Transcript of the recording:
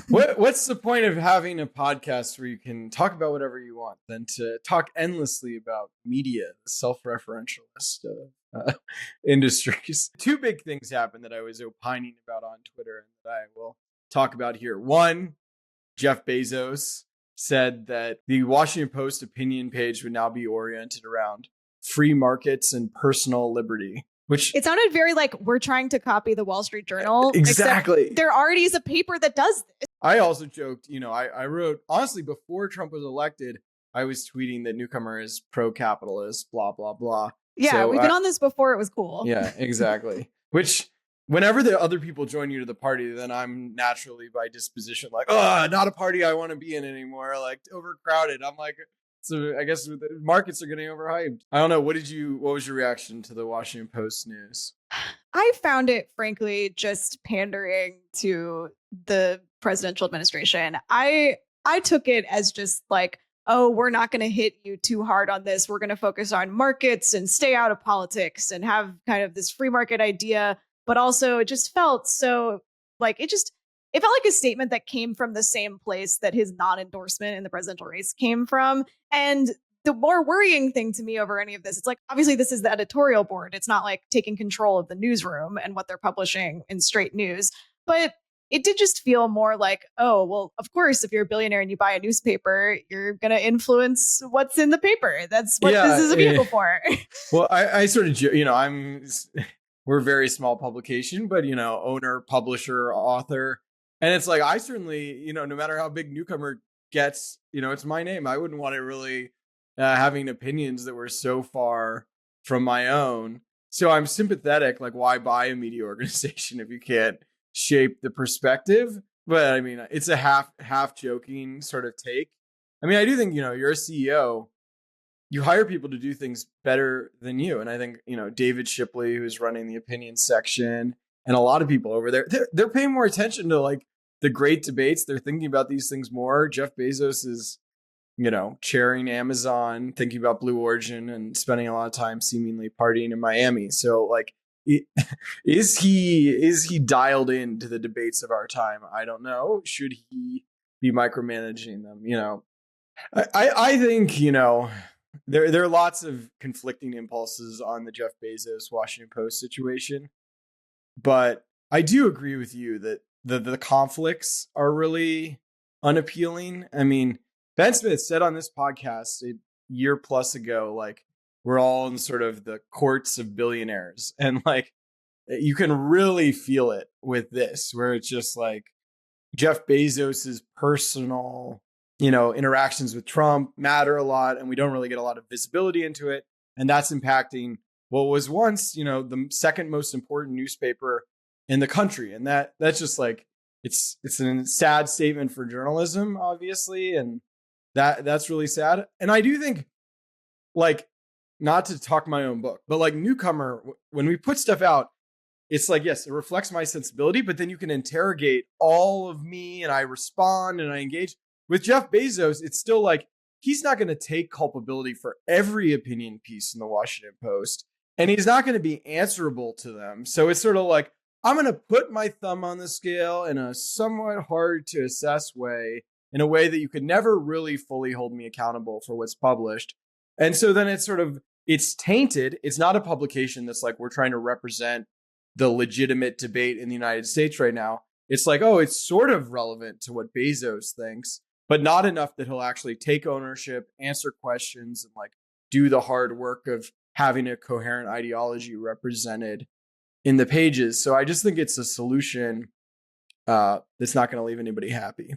What's the point of having a podcast where you can talk about whatever you want than to talk endlessly about media, the self-referentialist industries? Two big things happened that I was opining about on Twitter and that I will talk about here. One, Jeff Bezos said that the Washington Post opinion page would now be oriented around free markets and personal liberty, which it sounded very like we're trying to copy the Wall Street Journal. Exactly. Except there already is a paper that does this. I also joked, I wrote, honestly, before Trump was elected, I was tweeting that Newcomer is pro-capitalist, blah, blah, blah. Yeah, so we've been on this before. It was cool. Yeah, exactly. Which, whenever the other people join you to the party, then I'm naturally by disposition like, oh, not a party I want to be in anymore. Like, overcrowded. I'm like, so I guess the markets are getting overhyped. I don't know. What was your reaction to the Washington Post news? I found it, frankly, just pandering to the presidential administration. I took it as just like, oh, we're not going to hit you too hard on this. We're going to focus on markets and stay out of politics and have kind of this free market idea. But also it just felt so like it felt like a statement that came from the same place that his non-endorsement in the presidential race came from. And the more worrying thing to me over any of this, it's like, obviously this is the editorial board. It's not like taking control of the newsroom and what they're publishing in straight news. But it did just feel more like, oh, well, of course, if you're a billionaire and you buy a newspaper, you're going to influence what's in the paper. That's what this is a vehicle for. Well, I sort of, we're a very small publication, but, owner, publisher, author. And it's like, I certainly, no matter how big Newcomer gets, it's my name. I wouldn't want it really having opinions that were so far from my own. So I'm sympathetic, like, why buy a media organization if you can't shape the perspective? But I mean, it's a half joking sort of take. I mean, I do think, you're a CEO, you hire people to do things better than you. And I think, David Shipley, who's running the opinion section, and a lot of people over there, they're paying more attention to like the great debates. They're thinking about these things more. Jeff Bezos is, chairing Amazon, thinking about Blue Origin, and spending a lot of time seemingly partying in Miami. So like, is he dialed into the debates of our time? I don't know. Should he be micromanaging them? I think, there are lots of conflicting impulses on the Jeff Bezos Washington Post situation. But I do agree with you that the conflicts are really unappealing. I mean, Ben Smith said on this podcast a year plus ago, like, we're all in sort of the courts of billionaires. And like, you can really feel it with this, where it's just like Jeff Bezos's personal, interactions with Trump matter a lot, and we don't really get a lot of visibility into it. And that's impacting what was once, the second most important newspaper in the country. And that's just like, it's a sad statement for journalism, obviously. And that's really sad. And I do think, like, not to talk my own book, but like Newcomer, when we put stuff out, it's like, yes, it reflects my sensibility, but then you can interrogate all of me and I respond and I engage. With Jeff Bezos, it's still like, he's not going to take culpability for every opinion piece in the Washington Post, and he's not going to be answerable to them. So it's sort of like, I'm going to put my thumb on the scale in a somewhat hard to assess way, in a way that you could never really fully hold me accountable for what's published. And so then it's tainted. It's not a publication that's like, we're trying to represent the legitimate debate in the United States right now. It's like, oh, it's sort of relevant to what Bezos thinks, but not enough that he'll actually take ownership, answer questions, and like do the hard work of having a coherent ideology represented in the pages. So I just think it's a solution that's not going to leave anybody happy.